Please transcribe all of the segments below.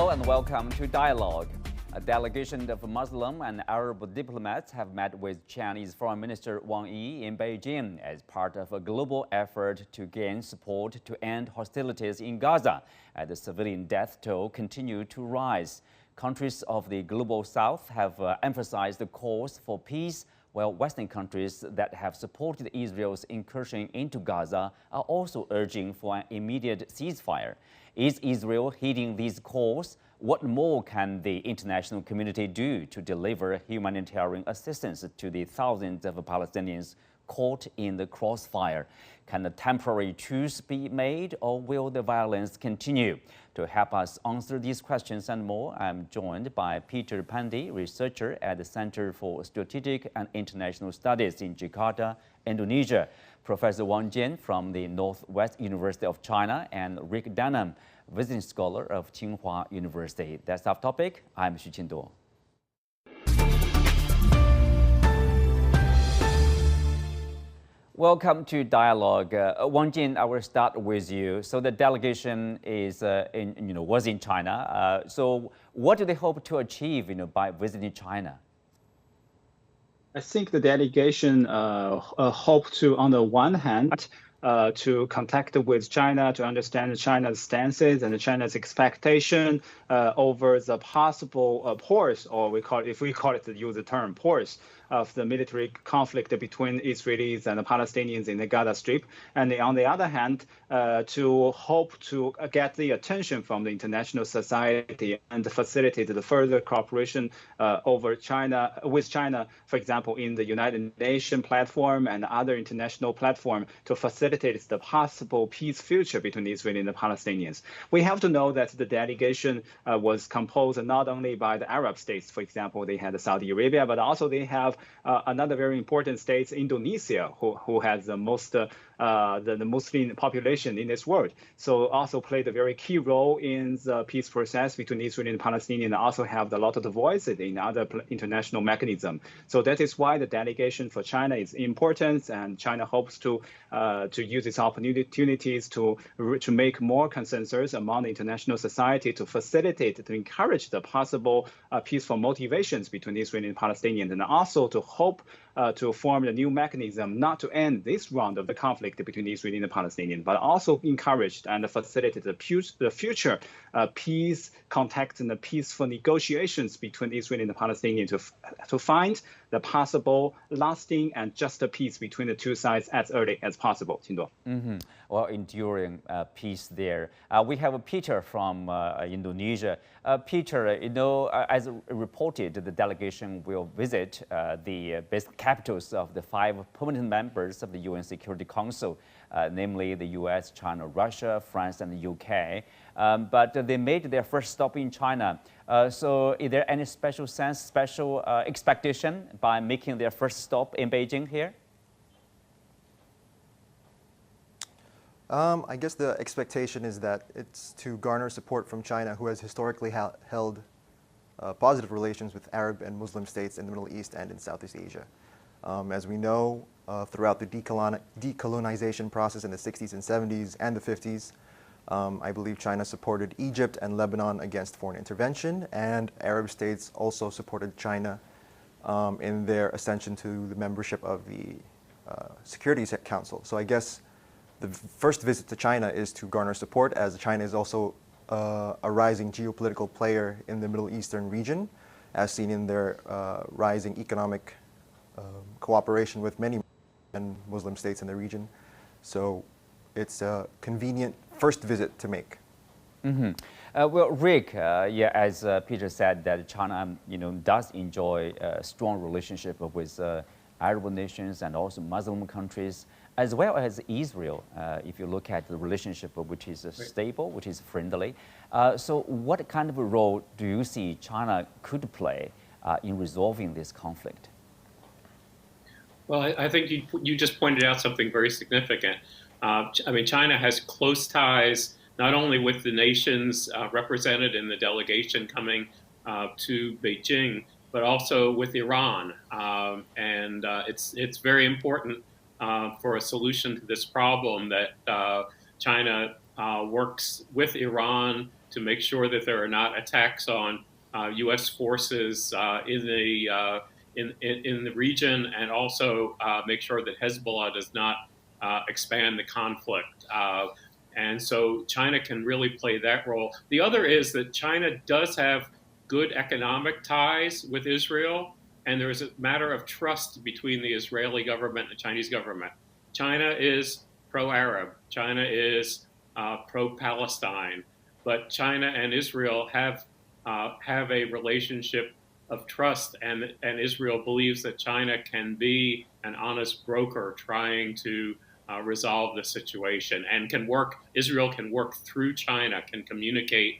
Hello and welcome to Dialogue. A delegation of Muslim and Arab diplomats have met with Chinese Foreign Minister Wang in Beijing as part of a global effort to gain support to end hostilities in Gaza as the civilian death toll continues to rise. Countries of the global south have emphasized the calls for peace, while Western countries that have supported Israel's incursion into Gaza are also urging for an immediate ceasefire. Is Israel heeding these calls? What more can the international community do to deliver humanitarian assistance to the thousands of Palestinians caught in the crossfire? Can a temporary truce be made, or will the violence continue? To help us answer these questions and more, I'm joined by Peter Pandi, researcher at the Center for Strategic and International Studies in Jakarta, Indonesia, Professor Wang from the Northwest University of China, and Rick Dunham, visiting scholar of Tsinghua University. That's our topic. I'm Xu Qinduo. Welcome to Dialogue. Wang Jin, I will start with you. So the delegation was in China. So what do they hope to achieve, by visiting China? I think the delegation hope to, on the one hand, to contact with China to understand China's stances and China's expectation over the possible pause, or if we call it, use the term pause, of the military conflict between Israelis and the Palestinians in the Gaza Strip, and on the other hand, to hope to get the attention from the international society and facilitate the further cooperation with China, for example, in the United Nations platform and other international platform to facilitate the possible peace future between Israel and the Palestinians. We have to know that the delegation was composed not only by the Arab states, for example, they had Saudi Arabia, but also they have another very important state, Indonesia, who has the most the Muslim population in this world. So also played a very key role in the peace process between Israel and Palestinians, and also have a lot of the voices in other international mechanisms. So that is why the delegation for China is important, and China hopes to use its opportunities to make more consensus among the international society to facilitate, to encourage the possible peaceful motivations between Israel and Palestinians, and also to hope to form a new mechanism not to end this round of the conflict between Israel and the Palestinians, but also encourage and facilitate the future peace contacts and the peaceful negotiations between Israel and the Palestinians to find the possible lasting and just peace between the two sides as early as possible. Well, enduring peace there. We have Peter from Indonesia. Peter, as reported, the delegation will visit the basic capitals of the 5 permanent members of the UN Security Council, namely the US, China, Russia, France, and the UK. But they made their first stop in China. So is there any special expectation by making their first stop in Beijing here? I guess the expectation is that it's to garner support from China, who has historically held positive relations with Arab and Muslim states in the Middle East and in Southeast Asia. As we know, throughout the decolonization process in the 60s and 70s and the 50s, I believe China supported Egypt and Lebanon against foreign intervention, and Arab states also supported China in their ascension to the membership of the Security Council. So I guess the first visit to China is to garner support, as China is also a rising geopolitical player in the Middle Eastern region, as seen in their rising economic cooperation with many Muslim states in the region. So it's a convenient first visit to make. Well, Rick, as Peter said, that China, does enjoy a strong relationship with Arab nations and also Muslim countries, as well as Israel, if you look at the relationship which is stable, which is friendly. So what kind of a role do you see China could play in resolving this conflict? Well, I think you just pointed out something very significant. China has close ties not only with the nations represented in the delegation coming to Beijing, but also with Iran. And it's very important for a solution to this problem that China works with Iran to make sure that there are not attacks on U.S. forces in the region, and also make sure that Hezbollah does not expand the conflict. And so China can really play that role. The other is that China does have good economic ties with Israel, and there's a matter of trust between the Israeli government and the Chinese government. China is pro-Arab. China is pro-Palestine. But China and Israel have a relationship of trust, and Israel believes that China can be an honest broker trying to resolve the situation, and Israel can work through China, can communicate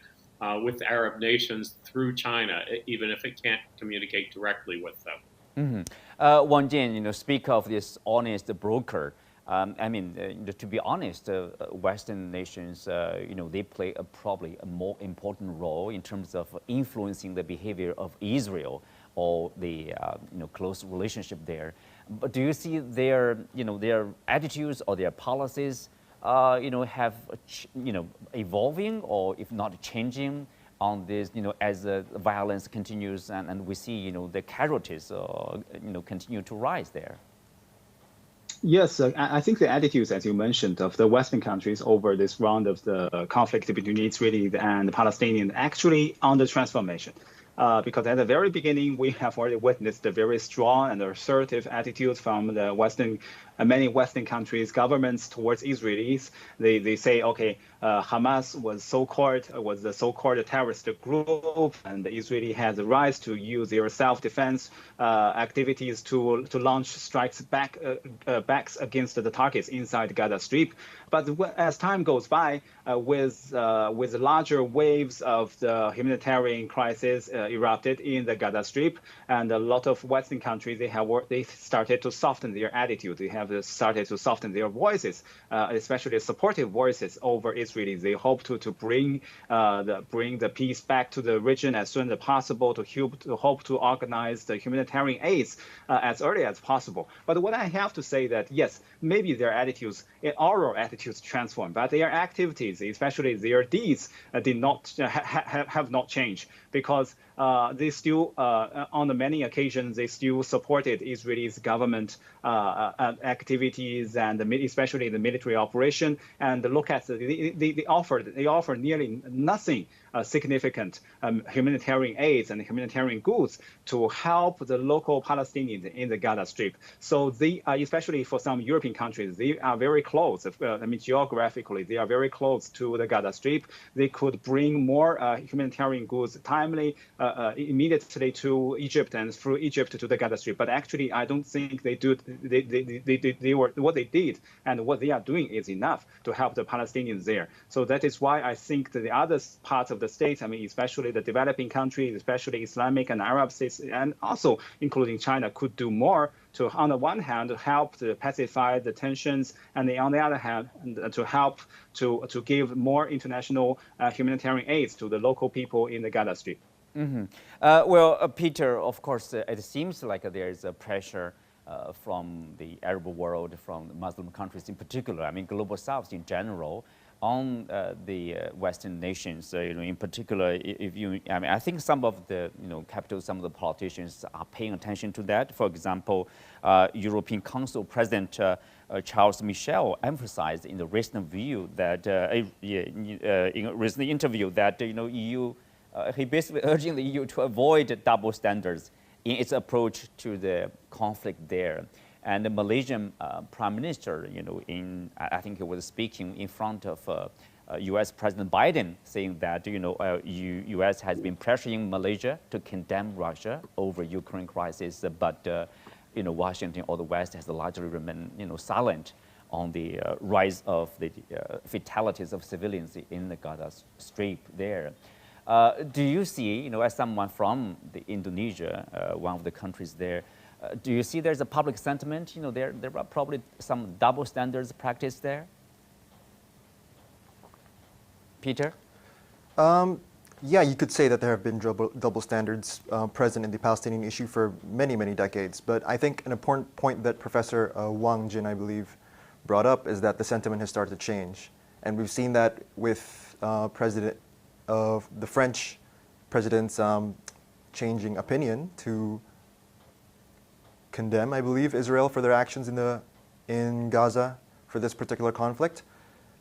with Arab nations through China, even if it can't communicate directly with them. Mm-hmm. Wang Jin, speak of this honest broker. To be honest, Western nations, they play probably a more important role in terms of influencing the behavior of Israel or the close relationship there. But do you see their attitudes or their policies, have evolving, or if not changing on this, as the violence continues and we see, the casualties, continue to rise there? Yes, I think the attitudes, as you mentioned, of the Western countries over this round of the conflict between Israelis and the Palestinians actually on the transformation. Because at the very beginning, we have already witnessed the very strong and assertive attitudes from the many Western countries, governments towards Israelis. They say, okay, Hamas was the so-called terrorist group, and the Israeli has the right to use their self-defense activities to launch strikes backs against the targets inside Gaza Strip. But as time goes by, with larger waves of the humanitarian crisis erupted in the Gaza Strip, and a lot of Western countries they started to soften their attitude. They have started to soften their voices, especially supportive voices over Israelis. They hope to bring the peace back to the region as soon as possible. To hope to organize the humanitarian aids as early as possible. But what I have to say that yes, maybe their attitudes, oral attitudes, transform, but their activities, especially their deeds, did not have not changed, because they still, on the many occasions, they still supported Israel's government activities, and especially the military operation. And look at they offer nearly nothing significant humanitarian aids and humanitarian goods to help the local Palestinians in the Gaza Strip. So they, especially for some European countries, they are very close. Geographically, they are very close to the Gaza Strip. They could bring more humanitarian goods timely, immediately to Egypt and through Egypt to the Gaza Strip. But actually, I don't think what they did and what they are doing is enough to help the Palestinians there. So that is why I think that the other parts of the states, especially the developing countries, especially Islamic and Arab states, and also including China, could do more to, on the one hand, help to pacify the tensions, and on the other hand, to help to give more international humanitarian aids to the local people in the Gaza Strip. Mm-hmm. Peter, of course, it seems like there is a pressure from the Arab world, from Muslim countries in particular, global South in general, on the Western nations. In particular, I think some of the capitals, some of the politicians are paying attention to that. For example, European Council President Charles Michel emphasized in the recent view that in a recent interview that EU. He basically urging the EU to avoid double standards in its approach to the conflict there. And the Malaysian Prime Minister, I think he was speaking in front of U.S. President Biden, saying that U.S. has been pressuring Malaysia to condemn Russia over Ukraine crisis, but Washington or the West has largely remained silent on the rise of the fatalities of civilians in the Gaza Strip there. Do you see, as someone from Indonesia, one of the countries there, do you see there's a public sentiment? There are probably some double standards practiced there? Peter? Yeah, you could say that there have been double standards present in the Palestinian issue for many, many decades. But I think an important point that Professor Wang Jin, I believe, brought up is that the sentiment has started to change. And we've seen that with the French president's changing opinion to condemn, I believe, Israel for their actions in Gaza for this particular conflict.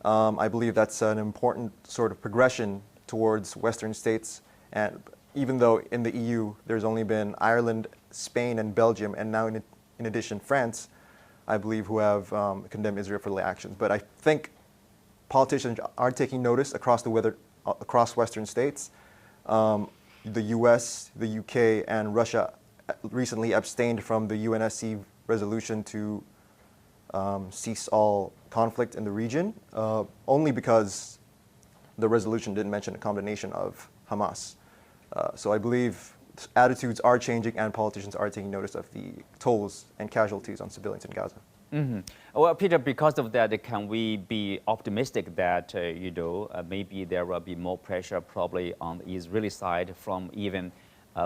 I believe that's an important sort of progression towards Western states. And even though in the EU there's only been Ireland, Spain, and Belgium, and now in addition France, I believe, who have condemned Israel for their actions. But I think politicians are taking notice across Western states. The US, the UK, and Russia recently abstained from the UNSC resolution to cease all conflict in the region, only because the resolution didn't mention a condemnation of Hamas. So I believe attitudes are changing and politicians are taking notice of the tolls and casualties on civilians in Gaza. Mm-hmm. Well, Peter, because of that, can we be optimistic that, maybe there will be more pressure probably on the Israeli side from even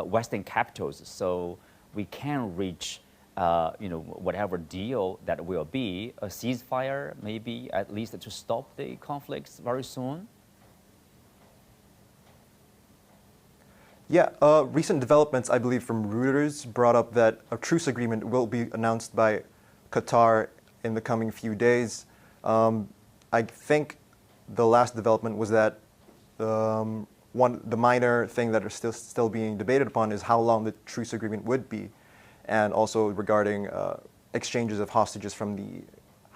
Western capitals, so we can reach, whatever deal that will be, a ceasefire, maybe at least to stop the conflicts very soon? Yeah, recent developments, I believe, from Reuters brought up that a truce agreement will be announced by Qatar in the coming few days. I think the last development was that the minor thing that is still being debated upon is how long the truce agreement would be, and also regarding exchanges of hostages from the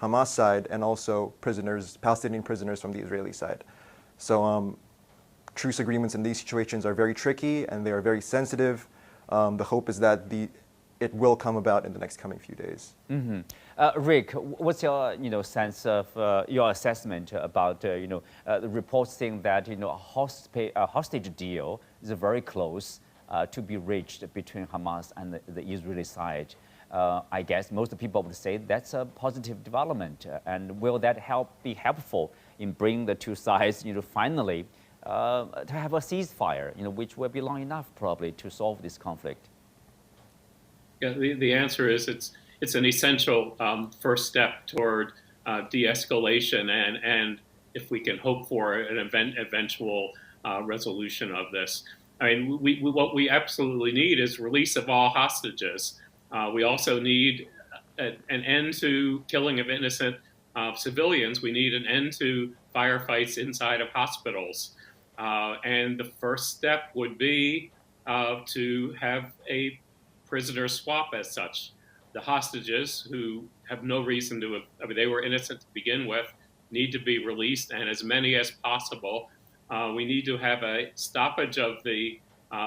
Hamas side and also Palestinian prisoners from the Israeli side. So truce agreements in these situations are very tricky and they are very sensitive. The hope is that it will come about in the next coming few days. Mm-hmm. Rick, what's your sense of your assessment about the reports saying that a hostage deal is very close to be reached between Hamas and the Israeli side? I guess most people would say that's a positive development, and will that be helpful in bringing the two sides finally to have a ceasefire, which will be long enough probably to solve this conflict? Yeah, the answer is it's an essential first step toward de-escalation, and if we can hope for an eventual resolution of this. I mean, what we absolutely need is release of all hostages. We also need an end to killing of innocent civilians. We need an end to firefights inside of hospitals. And the first step would be to have a prisoner swap as such. The hostages, who have no reason to they were innocent to begin with, need to be released, and as many as possible. We need to have a stoppage of the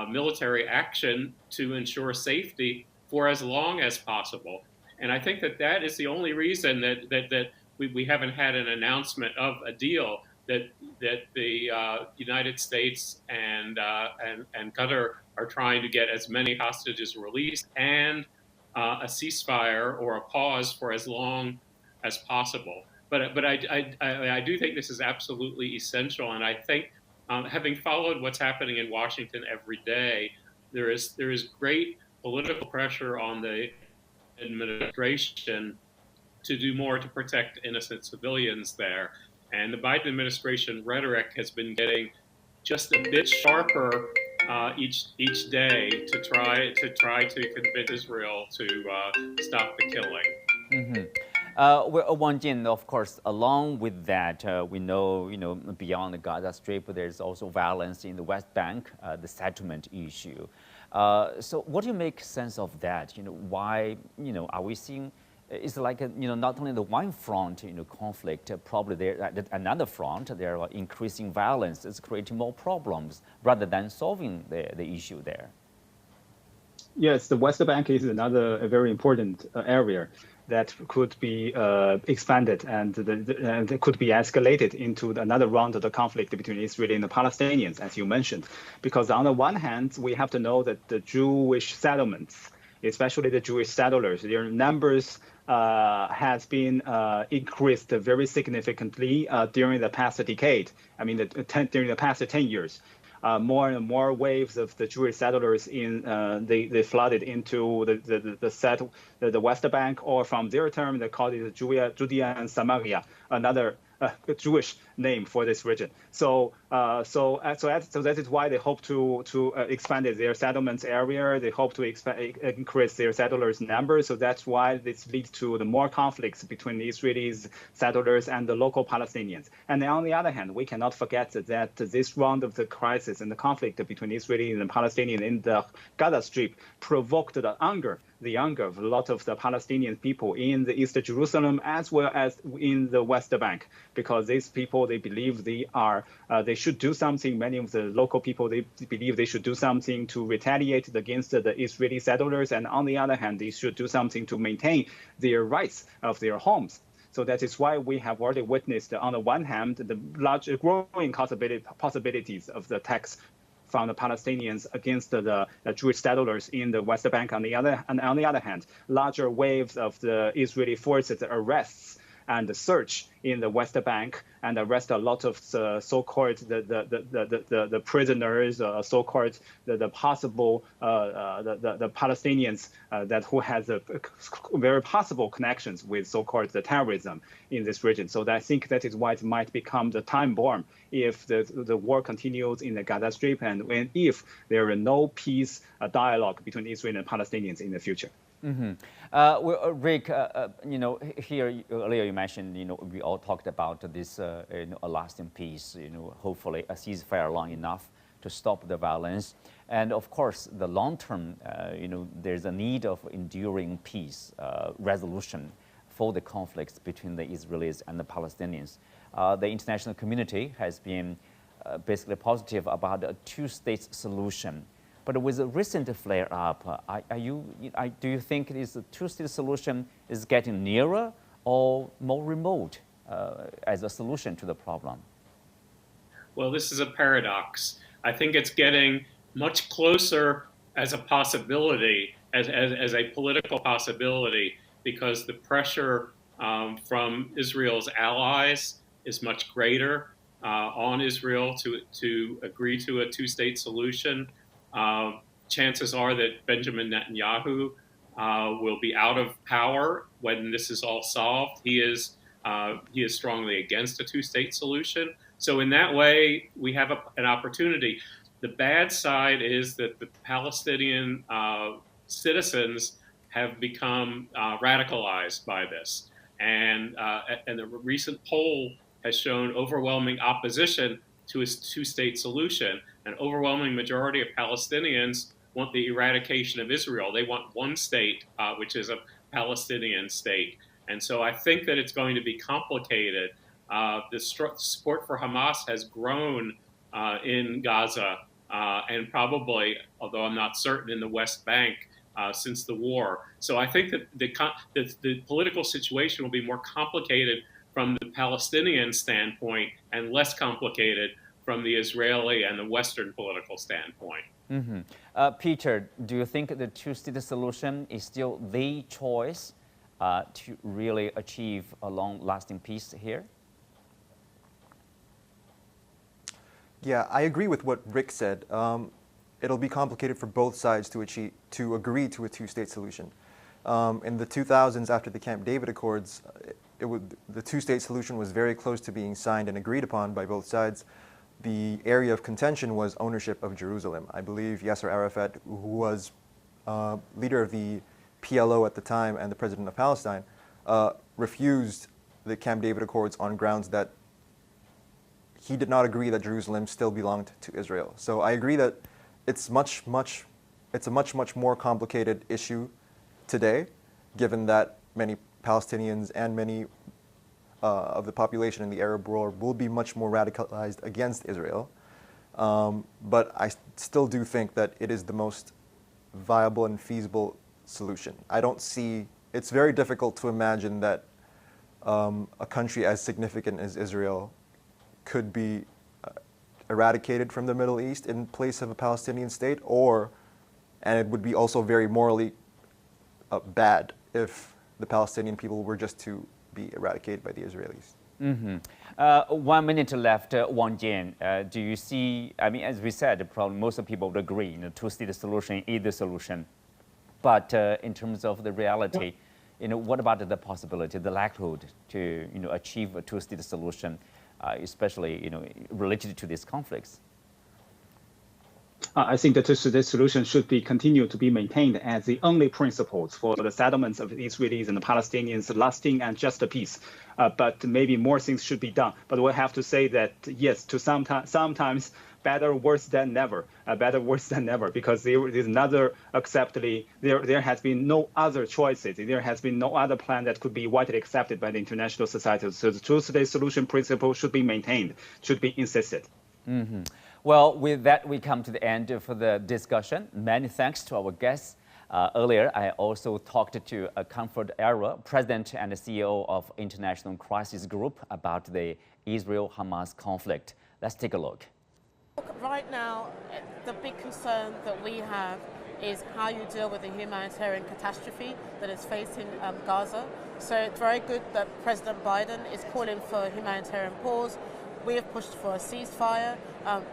military action to ensure safety for as long as possible. And I think that is the only reason that we haven't had an announcement of a deal, that the United States and Qatar are trying to get as many hostages released and a ceasefire or a pause for as long as possible. But I do think this is absolutely essential, and I think having followed what's happening in Washington every day, there is great political pressure on the administration to do more to protect innocent civilians there. And the Biden administration rhetoric has been getting just a bit sharper each day to try to convince Israel to stop the killing. Mm-hmm. Well, Wang Jin, of course, along with that, we know, beyond the Gaza Strip, there's also violence in the West Bank, the settlement issue. So what do you make sense of that? Why, are we seeing, it's like, not only the one front, conflict, probably there at another front, there are increasing violence. It's creating more problems rather than solving the issue there. Yes, the West Bank is another very important area that could be expanded and could be escalated into another round of the conflict between Israel and the Palestinians, as you mentioned. Because on the one hand, we have to know that the Jewish settlements, especially the Jewish settlers, their numbers has been increased very significantly during the past decade. I mean, during the past 10 years. More and more waves of the Jewish settlers they flooded into the West Bank, or from their term they call it Judea and Samaria, another Jewish name for this region. So that is why they hope to expand their settlements area. They hope to increase their settlers' numbers. So that's why this leads to the more conflicts between the Israelis, settlers, and the local Palestinians. And on the other hand, we cannot forget that this round of the crisis and the conflict between Israelis and Palestinians in the Gaza Strip provoked the anger of a lot of the Palestinian people in the East Jerusalem as well as in the West Bank, because these people, they believe they should do something. Many of the local people, they believe they should do something to retaliate against the Israeli settlers, and on the other hand, they should do something to maintain their rights of their homes. So that is why we have already witnessed, on the one hand, the large growing possibilities of the attacks from the Palestinians against the Jewish settlers in the West Bank. On the other hand, larger waves of the Israeli forces arrests and the search in the West Bank and arrest a lot of the so-called the prisoners, so-called the possible the Palestinians that who has a very possible connections with so-called the terrorism in this region. So I think that is why it might become the time bomb if the war continues in the Gaza Strip and if there are no peace dialogue between Israel and Palestinians in the future. Mm-hmm. Rick, here earlier you mentioned, we all talked about this, a lasting peace, hopefully a ceasefire long enough to stop the violence. And of course, the long term, there's a need of enduring peace, resolution for the conflicts between the Israelis and the Palestinians. The international community has been basically positive about a two-state solution. But with the recent flare-up, do you think this two-state solution is getting nearer or more remote as a solution to the problem? Well, this is a paradox. I think it's getting much closer as a possibility, as a political possibility, because the pressure from Israel's allies is much greater on Israel to agree to a two-state solution. Chances are that Benjamin Netanyahu will be out of power when this is all solved. He is strongly against a two-state solution. So in that way, we have an opportunity. The bad side is that the Palestinian citizens have become radicalized by this, and the recent poll has shown overwhelming opposition to a two-state solution. An overwhelming majority of Palestinians want the eradication of Israel. They want one state, which is a Palestinian state. And so I think that it's going to be complicated. The support for Hamas has grown in Gaza and probably, although I'm not certain, in the West Bank since the war. So I think that the political situation will be more complicated from the Palestinian standpoint and less complicated from the Israeli and the Western political standpoint. Mm-hmm. Peter, do you think the two-state solution is still the choice to really achieve a long-lasting peace here? Yeah, I agree with what Rick said. It'll be complicated for both sides to agree to a two-state solution. In the 2000s, after the Camp David Accords, the two-state solution was very close to being signed and agreed upon by both sides. The area of contention was ownership of Jerusalem. I believe Yasser Arafat, who was leader of the PLO at the time and the president of Palestine, refused the Camp David Accords on grounds that he did not agree that Jerusalem still belonged to Israel. So I agree that it's a much more complicated issue today, given that many Palestinians and many of the population in the Arab world will be much more radicalized against Israel. But I still do think that it is the most viable and feasible solution. It's very difficult to imagine that a country as significant as Israel could be eradicated from the Middle East in place of a Palestinian state, and it would be also very morally bad if the Palestinian people were just to be eradicated by the Israelis. Mm-hmm. 1 minute left, Wang. Do you see, as we said, probably most people would agree, two-state solution is the solution. But in terms of the reality, what about the possibility, the likelihood to achieve a two-state solution, especially related to these conflicts? I think that this solution should be continued to be maintained as the only principles for the settlements of the Israelis and the Palestinians, lasting and just a peace. But maybe more things should be done. But we have to say that, yes, to sometimes better worse than never, because there is another acceptably, there has been no other choices. There has been no other plan that could be widely accepted by the international society. So the two-state solution principle should be maintained, should be insisted. Mm-hmm. Well, with that, we come to the end of the discussion. Many thanks to our guests. Earlier, I also talked to Comfort Era, President and CEO of International Crisis Group, about the Israel-Hamas conflict. Let's take a look. Right now, the big concern that we have is how you deal with the humanitarian catastrophe that is facing Gaza. So it's very good that President Biden is calling for a humanitarian pause. We have pushed for a ceasefire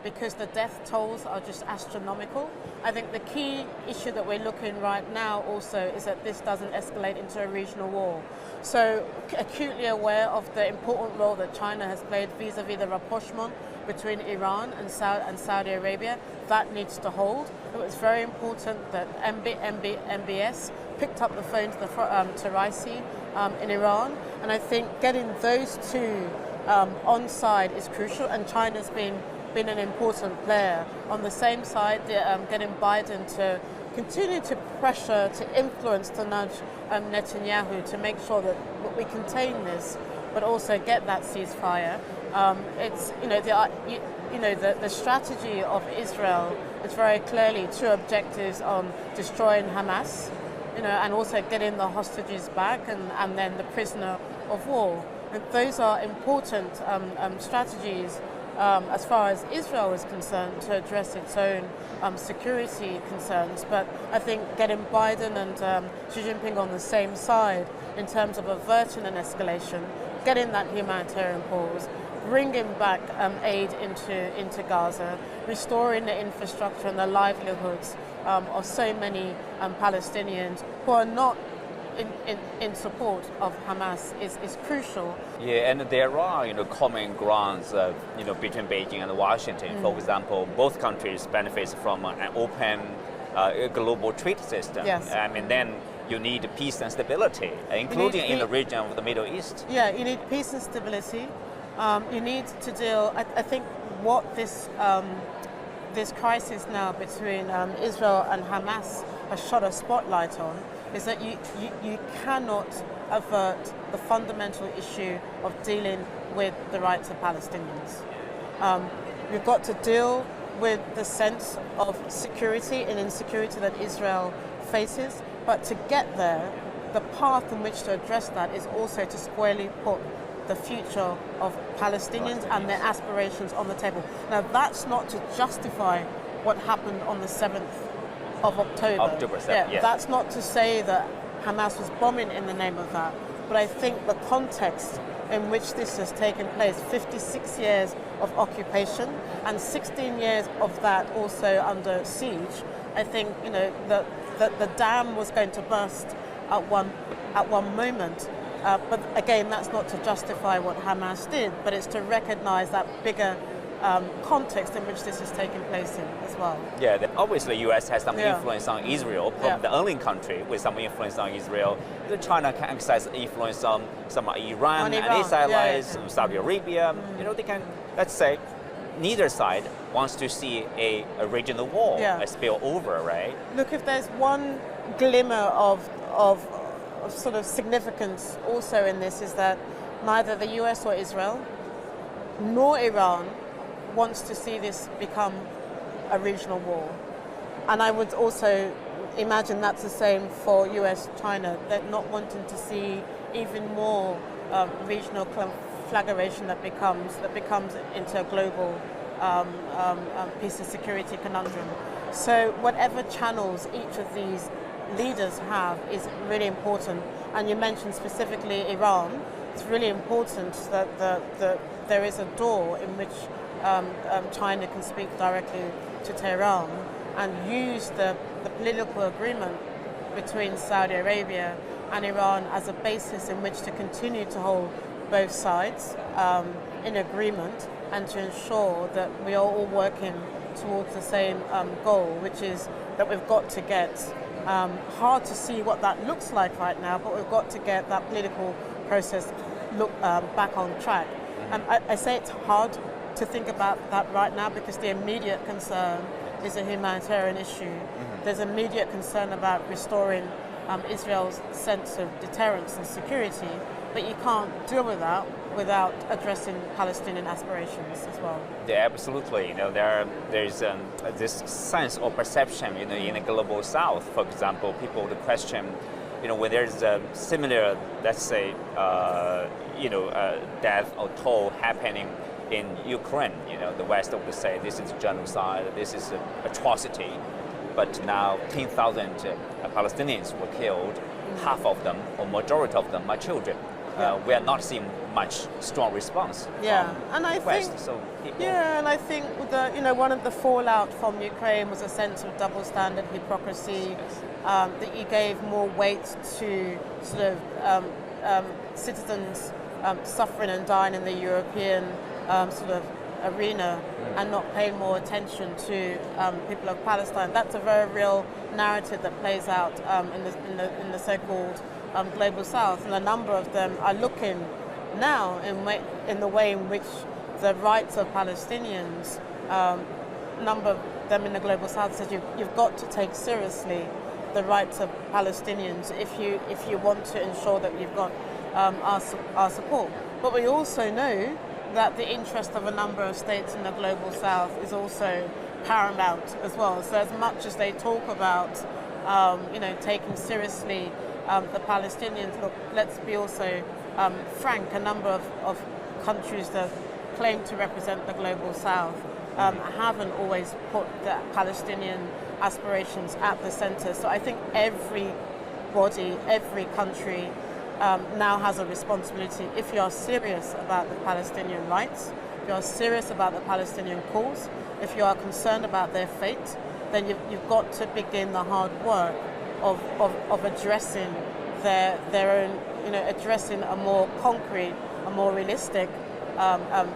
because the death tolls are just astronomical. I think the key issue that we're looking right now also is that this doesn't escalate into a regional war. So acutely aware of the important role that China has played vis-a-vis the rapprochement between Iran and Saudi Arabia, that needs to hold. It was very important that MBS picked up the phone to Raisi in Iran, and I think getting those two on side is crucial, and China's been an important player. On the same side, getting Biden to continue to pressure, to influence, to nudge Netanyahu to make sure that we contain this, but also get that ceasefire. It's the strategy of Israel is very clearly two objectives on destroying Hamas, and also getting the hostages back, and then the prisoner of war. And those are important strategies as far as Israel is concerned to address its own security concerns. But I think getting Biden and Xi Jinping on the same side in terms of averting an escalation, getting that humanitarian pause, bringing back aid into Gaza, restoring the infrastructure and the livelihoods of so many Palestinians who are not in support of Hamas is crucial. Yeah, and there are common grounds between Beijing and Washington. For example, both countries benefit from an open global trade system. Yes. I mean, then you need peace and stability, including in the region of the Middle East. Yeah, you need peace and stability. You need to deal. I think what this crisis now between Israel and Hamas has shot a spotlight on is that you cannot avert the fundamental issue of dealing with the rights of Palestinians. You've got to deal with the sense of security and insecurity that Israel faces, but to get there, the path in which to address that is also to squarely put the future of Palestinians and their aspirations on the table. Now, that's not to justify what happened on the 7th of October. October 7th, yes. That's not to say that Hamas was bombing in the name of that, but I think the context in which this has taken place, 56 years of occupation and 16 years of that also under siege, I think that the dam was going to burst at one moment. But again, that's not to justify what Hamas did, but it's to recognize that bigger context in which this is taking place in as well. Yeah, obviously the U.S. has some influence on Israel, from the only country with some influence on Israel. China can exercise influence on some Iran and its allies, Saudi Arabia. They can, let's say, neither side wants to see a regional war, a spill over, right? Look, if there's one glimmer of sort of significance also in this is that neither the US or Israel nor Iran wants to see this become a regional war. And I would also imagine that's the same for US-China. They're not wanting to see even more regional conflagration that becomes into a global peace and security conundrum. So whatever channels each of these leaders have is really important. And you mentioned specifically Iran. It's really important that there is a door in which China can speak directly to Tehran and use the political agreement between Saudi Arabia and Iran as a basis in which to continue to hold both sides in agreement and to ensure that we are all working towards the same goal, which is that we've got to get, hard to see what that looks like right now, but we've got to get that political process back on track. I say it's hard to think about that right now because the immediate concern is a humanitarian issue. There's immediate concern about restoring Israel's sense of deterrence and security, but you can't deal with that without addressing Palestinian aspirations as well. Yeah, absolutely. There's this sense or perception, in the global South, for example, people would question, when there's a similar, let's say, death or toll happening in Ukraine, the West would say this is genocide, this is an atrocity. But now 10,000 Palestinians were killed, half of them, or majority of them, are children. We are not seeing much strong response from the West. And I think one of the fallout from Ukraine was a sense of double standard hypocrisy, that you gave more weight to sort of citizens suffering and dying in the European sort of arena and not paying more attention to people of Palestine. That's a very real narrative that plays out in the so-called global South, and a number of them are looking now in the way in which the rights of Palestinians, a number of them in the global South said you've got to take seriously the rights of Palestinians if you want to ensure that you've got our support. But we also know that the interest of a number of states in the global South is also paramount as well. So as much as they talk about taking seriously the Palestinians, look, let's be also frank, a number of countries that claim to represent the global South haven't always put the Palestinian aspirations at the center. So I think everybody, every country now has a responsibility. If you are serious about the Palestinian rights, if you are serious about the Palestinian cause, if you are concerned about their fate, then you've got to begin the hard work of addressing their own, addressing a more concrete, a more realistic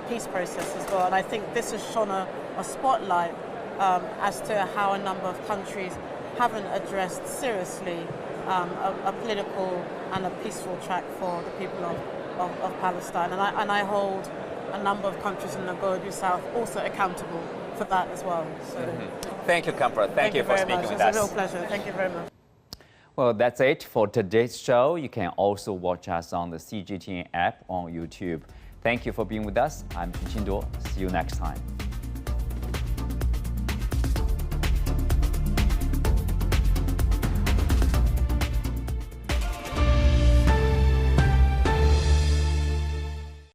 peace process as well. And I think this has shone a spotlight as to how a number of countries haven't addressed seriously a political and a peaceful track for the people of Palestine. And I hold a number of countries in the global South also accountable for that as well. So, Thank you, Comfort. Thank you for speaking with us. It's a real pleasure. Thank you very much. Well, that's it for today's show. You can also watch us on the CGTN app on YouTube. Thank you for being with us. I'm Qin Duo. See you next time.